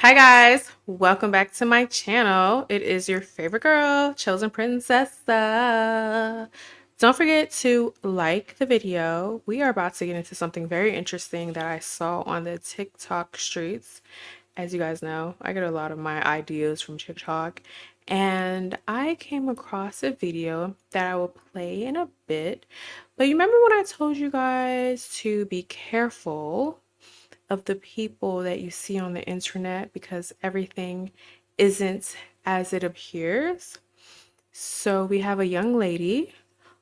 Hi guys, welcome back to my channel. It is your favorite girl, Chosen Princess. Don't forget to like the video. We are about to get into something very interesting that I saw on the TikTok streets. As you guys know, I get a lot of my ideas from TikTok, and I came across a video that I will play in a bit. But you remember when I told you guys to be careful of the people that you see on the internet because everything isn't as it appears? So we have a young lady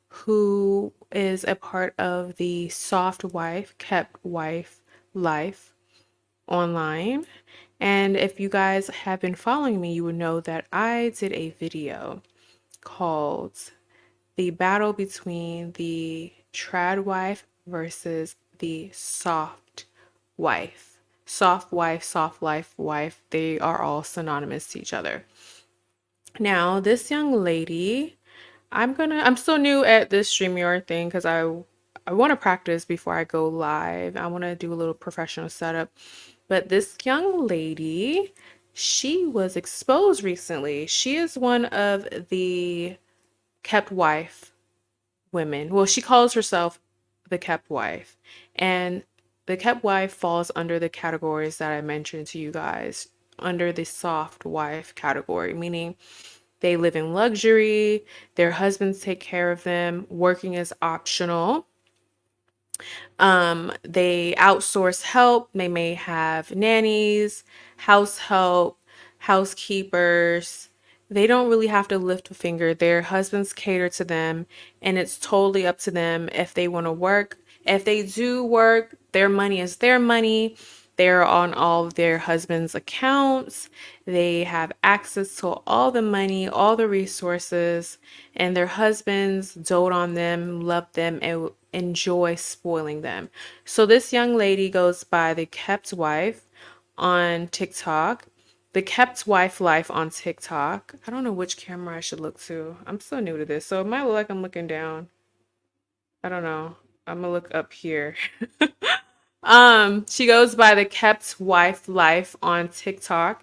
who is a part of the soft wife, kept wife life online. And if you guys have been following me, you would know that I did a video called The Battle Between the Trad Wife versus the Soft Wife. Soft wife, soft life wife, they are all synonymous to each other. Now, this young lady, I'm still new at this StreamYard thing because I want to practice before I go live. I want to do a little professional setup. But this young lady, she was exposed recently. She is one of the kept wife women. Well, she calls herself the kept wife. And the kept wife falls under the categories that I mentioned to you guys, under the soft wife category, meaning they live in luxury, their husbands take care of them, working is optional. They outsource help. They may have nannies, house help, housekeepers. They don't really have to lift a finger. Their husbands cater to them, and it's totally up to them if they want to work. If they do work, their money is their money. They're on all of their husbands' accounts. They have access to all the money, all the resources, and their husbands dote on them, love them, and enjoy spoiling them. So this young lady goes by the kept wife on TikTok. The kept wife life on TikTok. I don't know which camera I should look to. I'm so new to this. So it might look like I'm looking down. I don't know. I'm gonna look up here. She goes by the kept wife life on TikTok,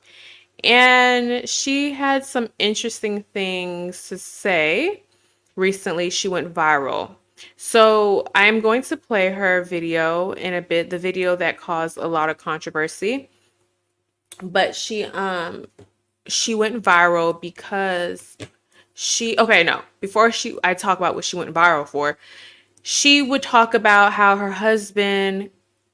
and she had some interesting things to say. Recently, she went viral. So I'm going to play her video in a bit, the video that caused a lot of controversy. But she went viral because okay, no, before I talk about what she went viral for, she would talk about how her husband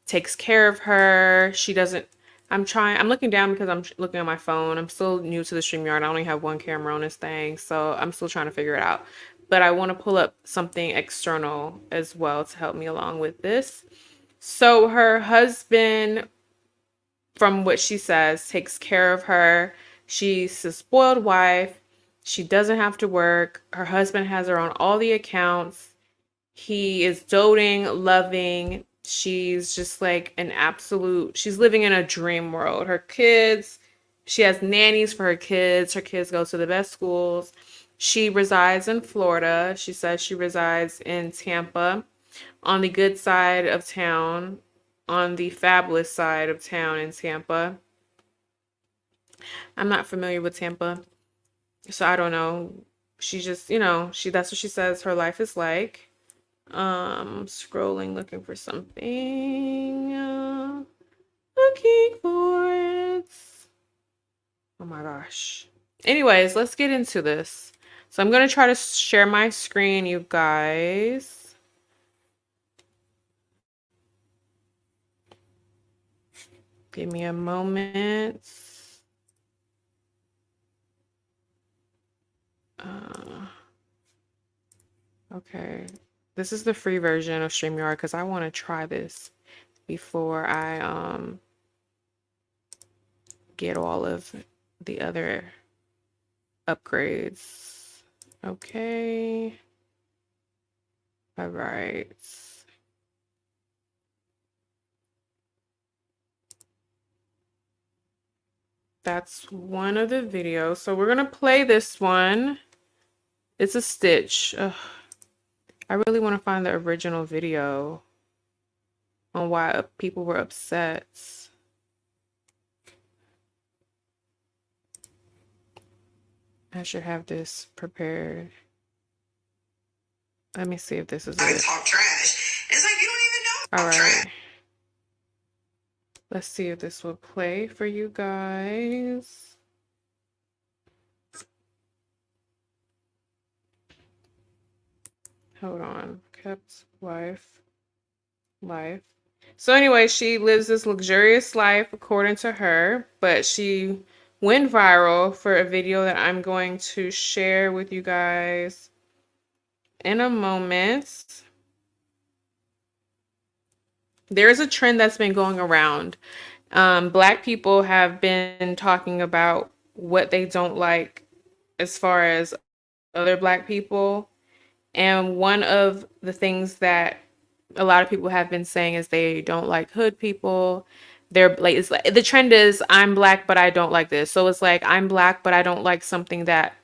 takes care of her. She doesn't. I'm looking down because I'm looking at my phone. I'm still new to the StreamYard. I only have one camera on this thing, so I'm still trying to figure it out. But I want to pull up something external as well to help me along with this. So her husband, from what she says, takes care of her. She's a spoiled wife. She doesn't have to work. Her husband has her on all the accounts. He is doting, loving. She's just like an absolute, she's living in a dream world. Her kids, she has nannies for her kids. Her kids go to the best schools. She resides in Florida. She says she resides in Tampa, on the good side of town, on the fabulous side of town in Tampa. I'm not familiar with Tampa, so I don't know. She just, that's what she says her life is like. Scrolling, looking for something. Looking for it. Oh my gosh. Anyways, let's get into this. So I'm gonna try to share my screen, you guys. Give me a moment. Okay. This is the free version of StreamYard because I want to try this before I get all of the other upgrades. Okay. All right. That's one of the videos. So we're gonna play this one. It's a stitch. Ugh. I really want to find the original video on why people were upset. I should have this prepared. Let me see if this is I it. talk trash. It's like you don't even know. All Trash. right. Let's see if this will play for you guys. Hold on. Kept wife. Life. So anyway, she lives this luxurious life according to her, but she went viral for a video that I'm going to share with you guys in a moment. There's a trend that's been going around. Black people have been talking about what they don't like as far as other Black people. And one of the things that a lot of people have been saying is they don't like hood people. They're like, it's like the trend is I'm Black, but I don't like this. So it's like I'm Black, but I don't like something that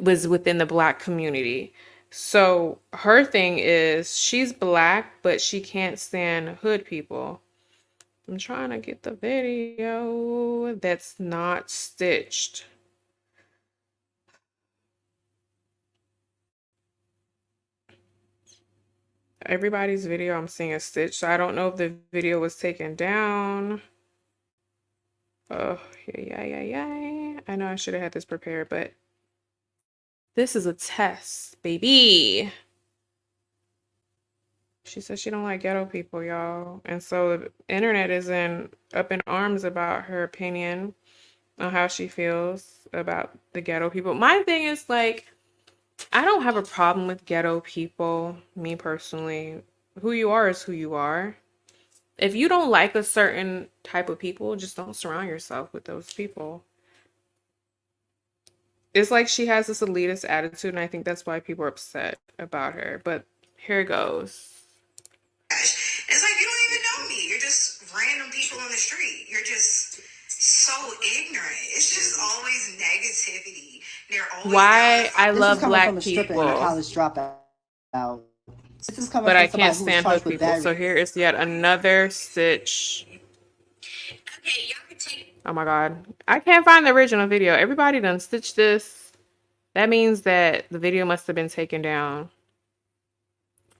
was within the Black community. So her thing is she's Black, but she can't stand hood people. I'm trying to get the video that's not stitched. Everybody's video I'm seeing is stitched, so I don't know if the video was taken down. Oh, yeah. I know I should have had this prepared, but this is a test, baby. She says she don't like ghetto people, y'all. And so the internet is up in arms about her opinion on how she feels about the ghetto people. My thing is like, I don't have a problem with ghetto people, me personally. Who you are is who you are. If you don't like a certain type of people, just don't surround yourself with those people. It's like she has this elitist attitude, and I think that's why people are upset about her. But here it goes. It's like you don't even know me. You're just random people on the street. You're just so ignorant. It's just always negativity. They're always Why I This is love coming from Black a stripper and a people, college dropout. This is coming but I from can't somebody who was stand hood charged with people. bad. So here is yet another stitch. Oh my God. I can't find the original video. Everybody done stitched this. That means that the video must have been taken down.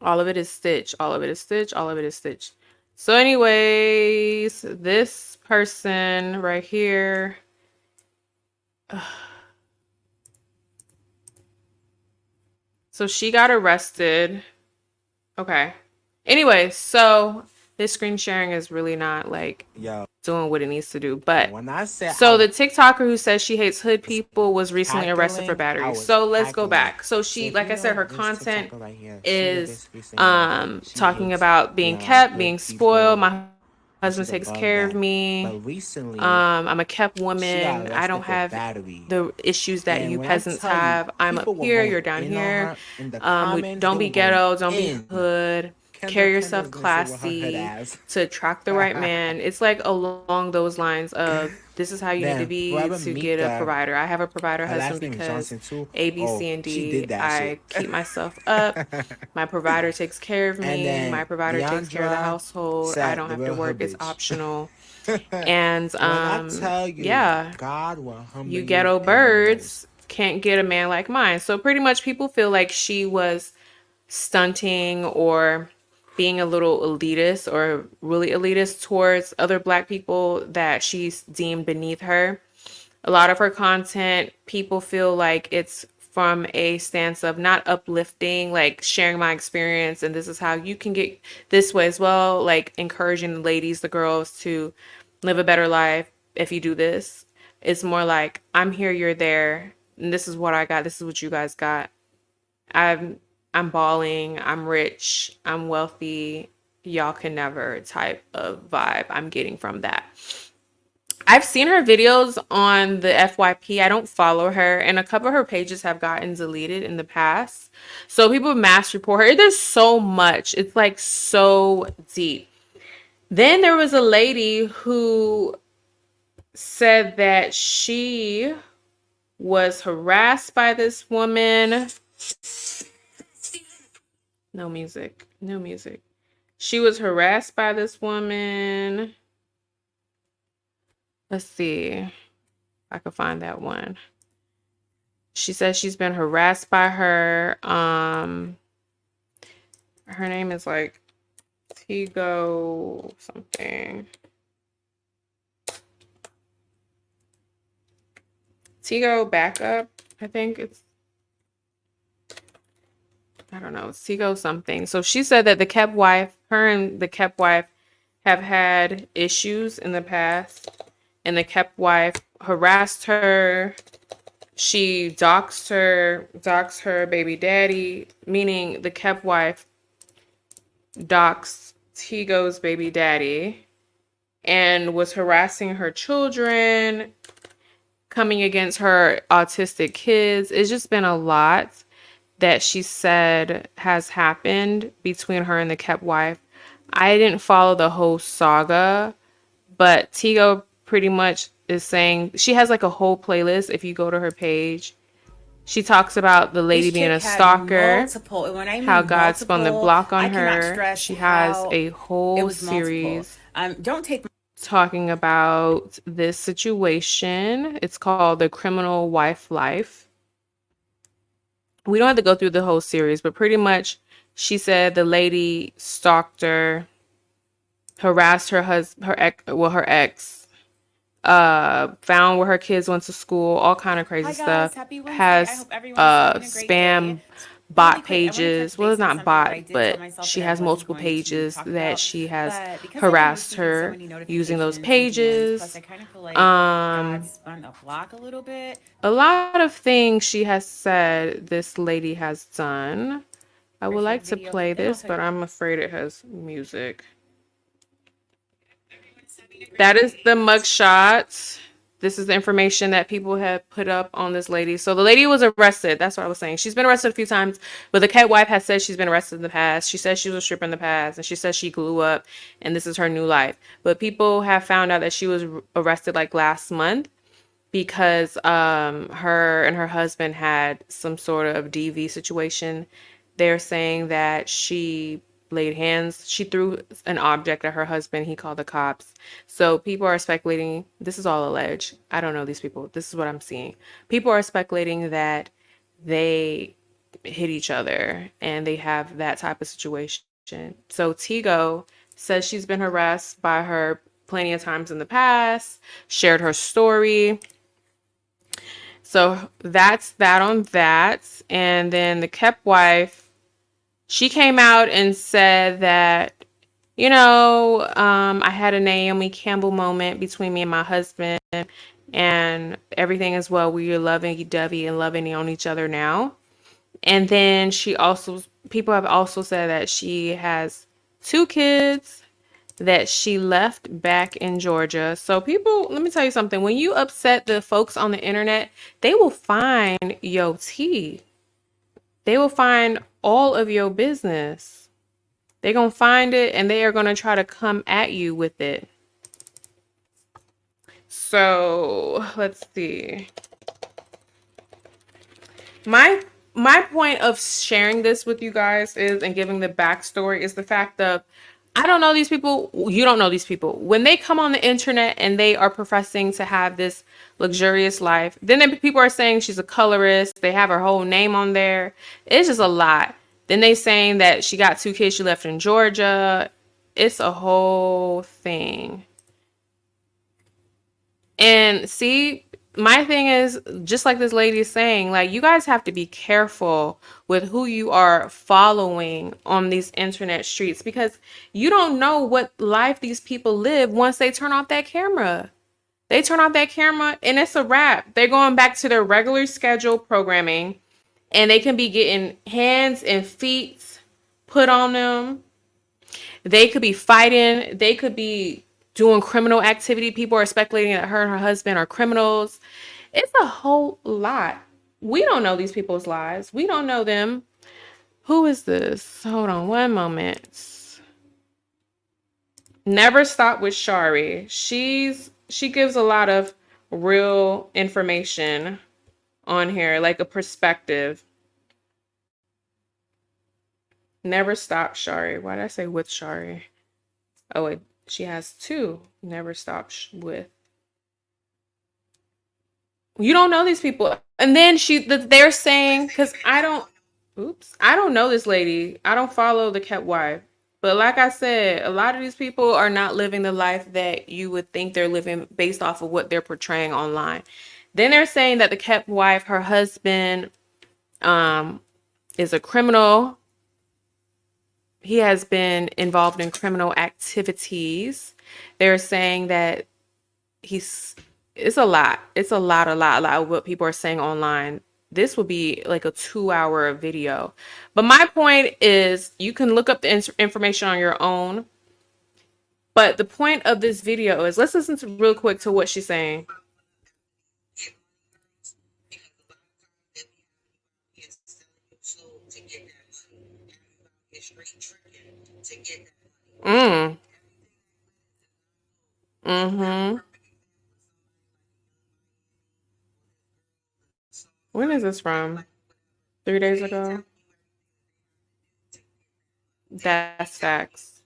All of it is stitched. All of it is stitched. All of it is stitched. So anyways, this person right here. So she got arrested. Okay. Anyway, so this screen sharing is really not like doing what it needs to do. But when I said so the TikToker who says she hates hood people was recently arrested for battery. So let's go back. So she, like I said, her content is talking about being kept, being spoiled. My husband takes care of me. But recently, I'm a kept she got woman. I don't arrested for have battery. the issues that And you when I peasants tell you, have. I'm people up were here, going you're down in on here. her in the comments. Don't They be were going ghetto, don't be in. hood. Carry yourself classy to attract the right man. It's like along those lines of this is how you need to Then be brother to get a Mika, provider. I have a provider her husband last name is because Johnson too. A, B, Oh, C, and she D. did that I shit. keep myself up. My provider takes care of And me. then My provider takes care of the Deandra household. I said don't the have to real her work. It's bitch. optional. And When I tell you, yeah, God will humble you you ghetto in the birds most. can't get a man like mine. So pretty much people feel like she was stunting or being a little elitist or really elitist towards other Black people that she's deemed beneath her. A lot of her content, people feel like it's from a stance of not uplifting, like sharing my experience and this is how you can get this way as well, like encouraging the ladies, the girls to live a better life if you do this. It's more like I'm here, you're there, and this is what I got, this is what you guys got. I'm I'm balling, I'm rich, I'm wealthy. Y'all can never type of vibe I'm getting from that. I've seen her videos on the FYP. I don't follow her, and a couple of her pages have gotten deleted in the past. So people mass report her. There's so much. It's like so deep. Then there was a lady who said that she was harassed by this woman. No music. No music. She was harassed by this woman. Let's see if I can find that one. She says she's been harassed by her. Her name is like Tigo something. Tigo Backup, I think it's, I don't know, it's Tigo something. So she said that her and the kept wife have had issues in the past, and the kept wife harassed her. She doxed her baby daddy, meaning the kept wife doxed Tigo's baby daddy and was harassing her children, coming against her autistic kids. It's just been a lot that she said has happened between her and the kept wife. I didn't follow the whole saga, but Tigo pretty much is saying she has like a whole playlist. If you go to her page, she talks about the lady being a stalker, how God spun the block on her. She has a whole series talking about this situation. It's called The Criminal Wife Life. We don't have to go through the whole series, but pretty much she said the lady stalked her, harassed her ex, found where her kids went to school, all kind of crazy stuff. Has spam bot pages. Well, it's not bot, but she has multiple pages that she has harassed her using those pages. A lot of things she has said this lady has done. I would like to play this, but I'm afraid it has music. That is the mugshot. This is the information that people have put up on this lady. So the lady was arrested. That's what I was saying. She's been arrested a few times, but the cat wife has said she's been arrested in the past. She says she was a stripper in the past, and she says she grew up, and this is her new life. But people have found out that she was arrested like last month because her and her husband had some sort of DV situation. They're saying that she threw an object at her husband. He called the cops. So people are speculating, this is all alleged. I don't know these people. This is what I'm seeing. People are speculating that they hit each other and they have that type of situation. So Tigo says she's been harassed by her plenty of times in the past, shared her story. So that's that on that. And then the kept wife, she came out and said that, I had a Naomi Campbell moment between me and my husband, and everything is well. We are lovey-dovey and loving on each other now. And then people have also said that she has 2 kids that she left back in Georgia. So people, let me tell you something. When you upset the folks on the internet, they will find your tea. They will find all of your business. They're going to find it and they are going to try to come at you with it. So let's see. My point of sharing this with you guys and giving the backstory is the fact of, I don't know these people. You don't know these people. When they come on the internet and they are professing to have this luxurious life, then people are saying she's a colorist. They have her whole name on there. It's just a lot. Then they saying that she got 2 kids she left in Georgia. It's a whole thing. And see, my thing is, just like this lady is saying, like, you guys have to be careful with who you are following on these internet streets, because you don't know what life these people live once they turn off that camera. They turn off that camera and it's a wrap. They're going back to their regular scheduled programming, and they can be getting hands and feet put on them. They could be fighting. They could be doing criminal activity. People are speculating that her and her husband are criminals. It's a whole lot. We don't know these people's lives. We don't know them. Who is this? Hold on one moment. Never Stop with Shari. She gives a lot of real information on here, like a perspective. Never Stop Shari. Why did I say with Shari? Oh wait, she has 2. Never Stop with. You don't know these people. And then they're saying, because I don't know this lady. I don't follow the kept wife. But like I said, a lot of these people are not living the life that you would think they're living based off of what they're portraying online. Then they're saying that the kept wife, her husband, um, is a criminal. He has been involved in criminal activities. They're saying that he's it's a lot. It's a lot of what people are saying online. This would be like a 2 hour video. But my point is you can look up the information on your own. But the point of this video is let's listen to real quick to what she's saying. Mm. Mm-hmm. When is this from? 3 days ago? That's facts.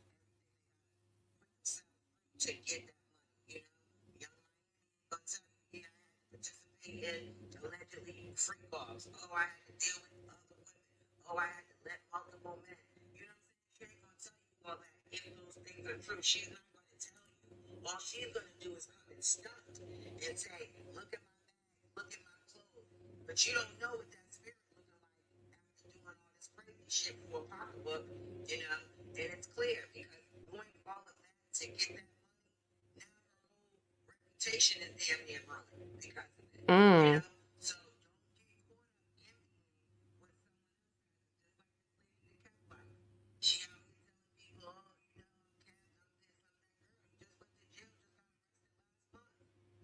Mm.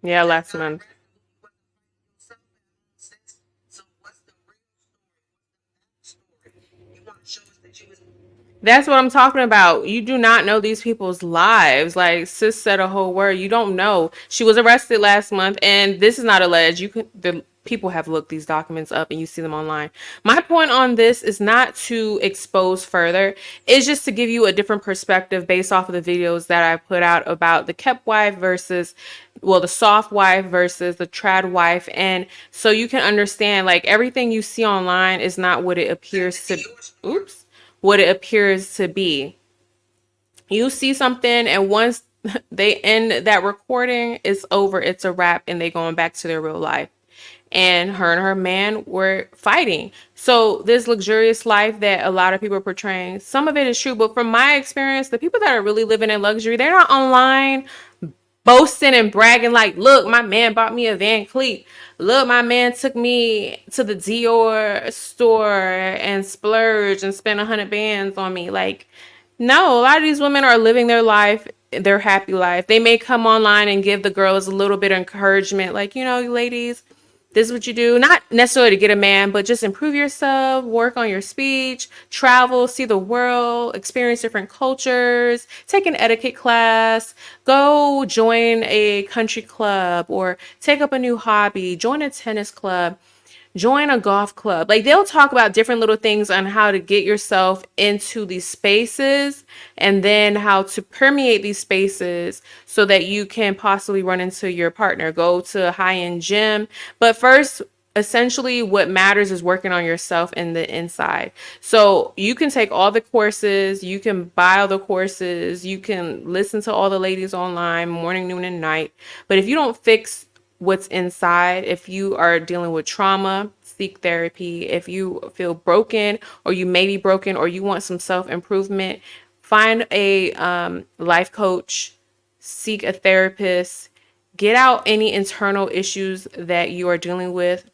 Yeah, last month. That's what I'm talking about. You do not know these people's lives. Like sis said a whole word. You don't know. She was arrested last month, and this is not alleged. You can the people have looked these documents up and you see them online. My point on this is not to expose further. It's just to give you a different perspective based off of the videos that I put out about the kept wife versus the soft wife versus the trad wife. And so you can understand like everything you see online is not what it appears to oops what it appears to be. You see something, and once they end that recording, it's over. It's a wrap, and they going back to their real life. And her man were fighting. So this luxurious life that a lot of people are portraying, some of it is true, but from my experience, the people that are really living in luxury, they're not online boasting and bragging like, look, my man bought me a Van Cleef. Look, my man took me to the Dior store and splurged and spent 100 bands on me. Like, no, a lot of these women are living their life, their happy life. They may come online and give the girls a little bit of encouragement, like, ladies, this is what you do. Not necessarily to get a man, but just improve yourself, work on your speech, travel, see the world, experience different cultures, take an etiquette class, go join a country club or take up a new hobby, join a tennis club, join a golf club. Like they'll talk about different little things on how to get yourself into these spaces and then how to permeate these spaces so that you can possibly run into your partner, go to a high-end gym. But first, essentially what matters is working on yourself in the inside. So you can take all the courses, you can buy all the courses, you can listen to all the ladies online morning, noon, and night. But if you don't fix what's inside, if you are dealing with trauma, seek therapy. If you feel broken or you may be broken or you want some self-improvement, find a life coach, seek a therapist, get out any internal issues that you are dealing with,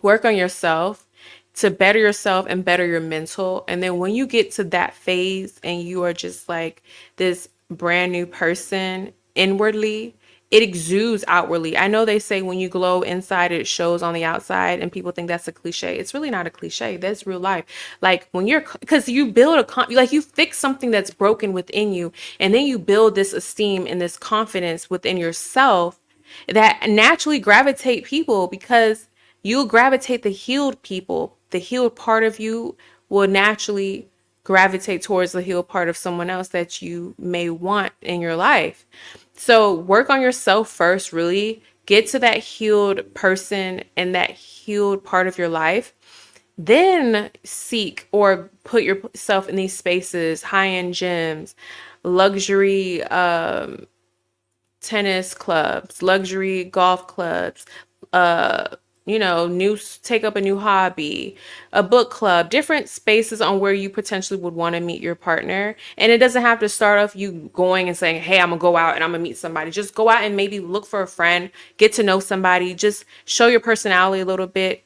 work on yourself to better yourself and better your mental. And then when you get to that phase and you are just like this brand new person inwardly, it exudes outwardly. I know they say when you glow inside, it shows on the outside, and people think that's a cliche. It's really not a cliche. That's real life. Like when because you build like you fix something that's broken within you, and then you build this esteem and this confidence within yourself that naturally gravitate people because you'll gravitate the healed people. The healed part of you will naturally gravitate towards the healed part of someone else that you may want in your life. So work on yourself first, really get to that healed person and that healed part of your life, then seek or put yourself in these spaces, high-end gyms, luxury tennis clubs, luxury golf clubs, uh, take up a new hobby, a book club, different spaces on where you potentially would want to meet your partner. And it doesn't have to start off you going and saying, hey, I'm gonna go out and I'm gonna meet somebody. Just go out and maybe look for a friend, get to know somebody, just show your personality a little bit,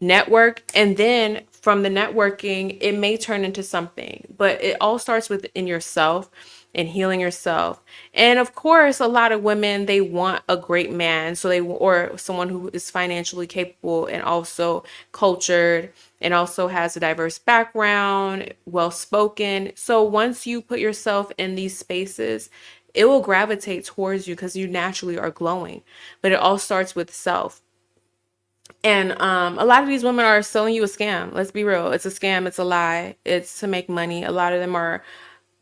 network, and then from the networking it may turn into something, but it all starts within yourself and healing yourself. And of course, a lot of women, they want a great man, so they, or someone who is financially capable and also cultured and also has a diverse background, well spoken. So once you put yourself in these spaces, it will gravitate towards you because you naturally are glowing. But it all starts with self. And a lot of these women are selling you a scam. Let's be real. It's a scam. It's a lie. It's to make money. A lot of them are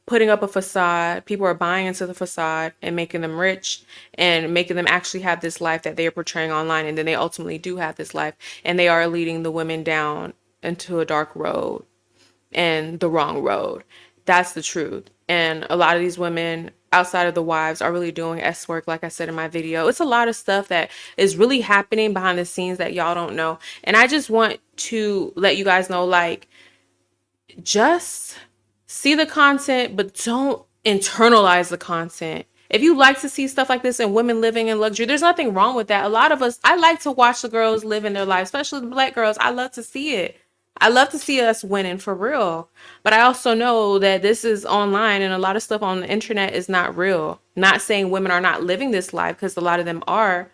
putting up a facade. People are buying into the facade and making them rich and making them actually have this life that they are portraying online. And then they ultimately do have this life. And they are leading the women down into a dark road and the wrong road. That's the truth. And a lot of these women outside of the wives are really doing S work, like I said in my video. It's a lot of stuff that is really happening behind the scenes that y'all don't know. And I just want to let you guys know, like, just see the content, but don't internalize the content. If you like to see stuff like this and women living in luxury, there's nothing wrong with that. A lot of us, I like to watch the girls live in their life, especially the Black girls. I love to see it. I love to see us winning for real. But I also know that this is online and a lot of stuff on the internet is not real. Not saying women are not living this life, because a lot of them are.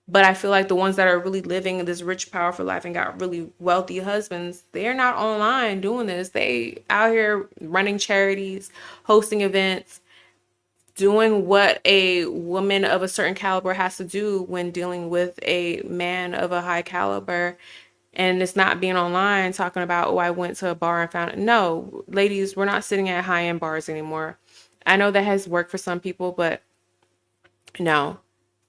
But I feel like the ones that are really living this rich, powerful life and got really wealthy husbands, they're not online doing this. They out here running charities, hosting events, doing what a woman of a certain caliber has to do when dealing with a man of a high caliber. And it's not being online talking about, oh, I went to a bar and found it. No, ladies, we're not sitting at high-end bars anymore. I know that has worked for some people, but no.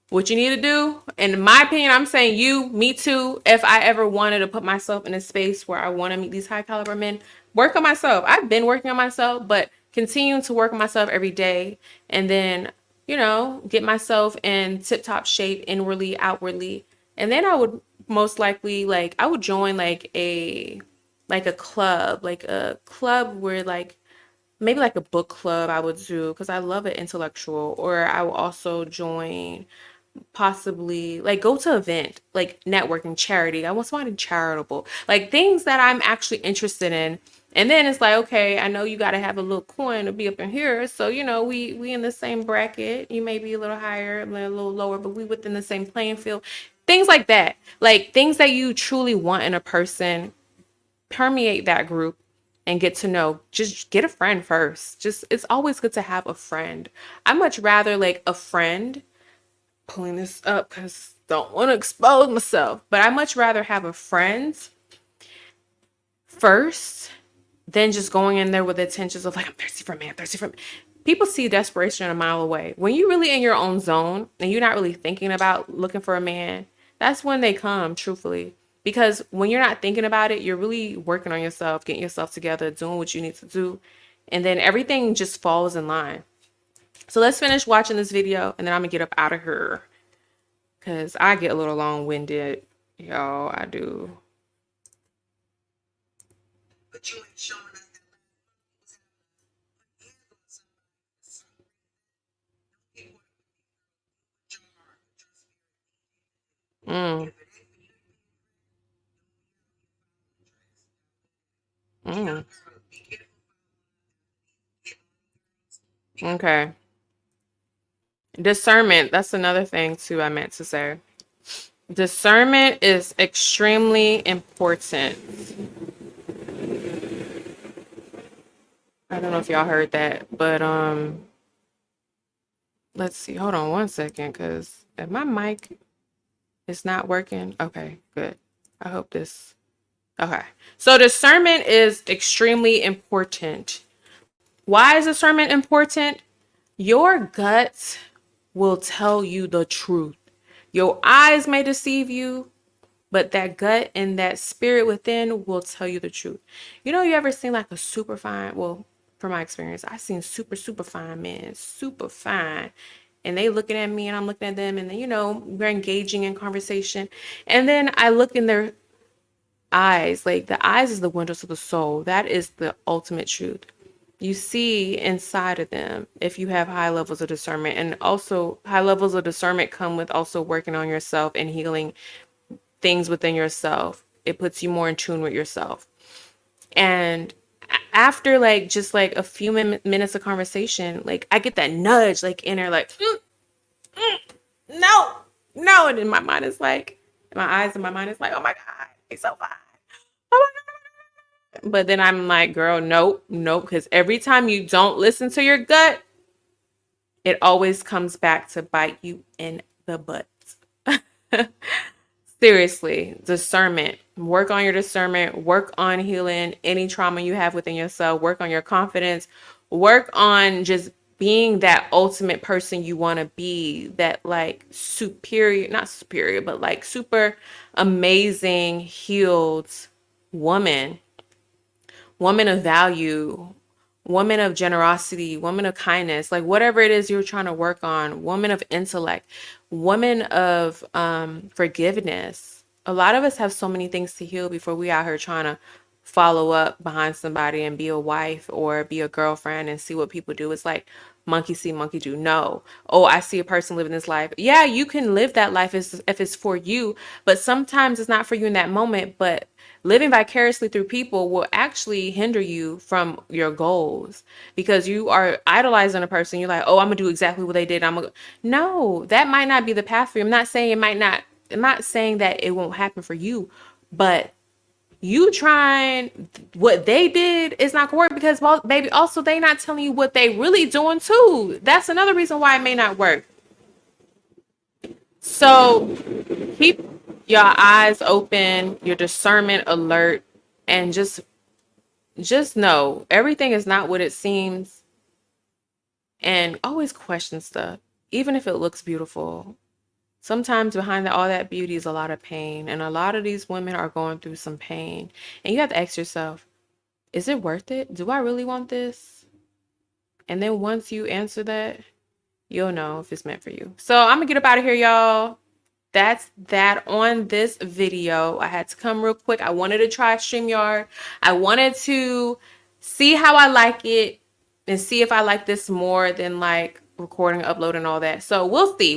What you need to do, in my opinion, I'm saying you, me too, if I ever wanted to put myself in a space where I want to meet these high caliber men, work on myself. I've been working on myself, but continuing to work on myself every day, and then, get myself in tip top shape inwardly, outwardly. And then I would most likely, like, I would join like a club where, like, maybe like a book club I would do, because I love it intellectual. Or I will also join, possibly, like, go to event, like networking, charity. I want somebody charitable, like things that I'm actually interested in. And then it's like, okay, I know you got to have a little coin to be up in here, so we in the same bracket. You may be a little higher, a little lower, but we within the same playing field. Things like that, like things that you truly want in a person, permeate that group and get to know. Just get a friend first. Just, it's always good to have a friend. I much rather, like, a friend, pulling this up because don't want to expose myself, but I much rather have a friend first than just going in there with intentions of, like, I'm thirsty for a man, thirsty for a man. People see desperation a mile away. When you're really in your own zone and you're not really thinking about looking for a man, that's when they come, truthfully. Because when you're not thinking about it, you're really working on yourself, getting yourself together, doing what you need to do. And then everything just falls in line. So let's finish watching this video and then I'm gonna get up out of here, because I get a little long-winded, y'all. I do. But you ain't showing us that Mm, mm. Okay. Discernment. That's another thing too I meant to say. Discernment is extremely important. I don't know if y'all heard that, but let's see. Hold on one second, because if my mic is not working, okay, good. I hope this. Okay. So discernment is extremely important. Why is discernment important? Your gut will tell you the truth. Your eyes may deceive you, but that gut and that spirit within will tell you the truth. You know, you ever seen like a super fine, well, from my experience, I've seen super fine men, super fine. And they looking at me and I'm looking at them, and then, you know, we're engaging in conversation. And then I look in their eyes, like the eyes is the windows of the soul. That is the ultimate truth. You see inside of them if you have high levels of discernment. And also high levels of discernment come with also working on yourself and healing things within yourself. It puts you more in tune with yourself. And after like just like a few minutes of conversation, like I get that nudge like in there, like no, no. And then my mind is like, my eyes and my mind is like, oh my God, it's so fine. Oh my God. But then I'm like, girl, nope, nope. Because every time you don't listen to your gut, it always comes back to bite you in the butt. Seriously, discernment. Work on your discernment. Work on healing any trauma you have within yourself. Work on your confidence. Work on just being that ultimate person you want to be. That like superior, not superior, but like super amazing, healed woman. Woman of value, woman of generosity, woman of kindness, like whatever it is you're trying to work on, woman of intellect, woman of forgiveness. A lot of us have so many things to heal before we out here trying to follow up behind somebody and be a wife or be a girlfriend and see what people do. It's like monkey see, monkey do. No. Oh, I see a person living this life. Yeah, you can live that life if it's for you, but sometimes it's not for you in that moment. But living vicariously through people will actually hinder you from your goals because you are idolizing a person. You're like, oh, I'm gonna do exactly what they did. No, that might not be the path for you. I'm not saying it might not. I'm not saying that it won't happen for you, but you trying what they did is not gonna work because, well, baby, also they not telling you what they really doing too. That's another reason why it may not work. So keep your eyes open, your discernment alert, and just know everything is not what it seems, and always question stuff, even if it looks beautiful. Sometimes behind all that beauty is a lot of pain, and a lot of these women are going through some pain, and you have to ask yourself, is it worth it? Do I really want this? And then once you answer that, you'll know if it's meant for you. So I'm gonna get up out of here, y'all. That's that on this video. I had to come real quick. I wanted to try StreamYard. I wanted to see how I like it and see if I like this more than like recording, uploading, all that. So we'll see.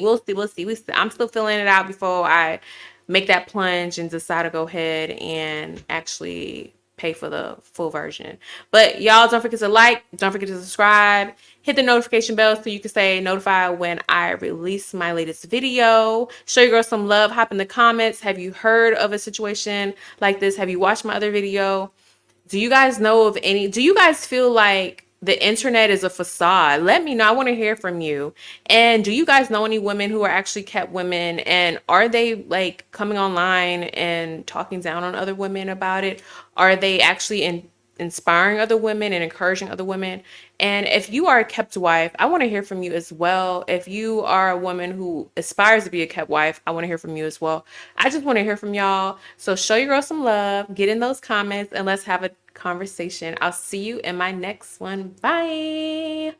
I'm still filling it out before I make that plunge and decide to go ahead and actually pay for the full version. But y'all, don't forget to like, don't forget to subscribe, hit the notification bell so you can stay notified when I release my latest video. Show your girl some love. Hop in the comments. Have you heard of a situation like this? Have you watched my other video? Do you guys know of any? Do you guys feel like the internet is a facade? Let me know. I want to hear from you. And do you guys know any women who are actually kept women? And are they like coming online and talking down on other women about it? Are they actually inspiring other women and encouraging other women? And if you are a kept wife, I want to hear from you as well. If you are a woman who aspires to be a kept wife, I want to hear from you as well. I just want to hear from y'all. So show your girl some love, get in those comments, and let's have a conversation. I'll see you in my next one. Bye.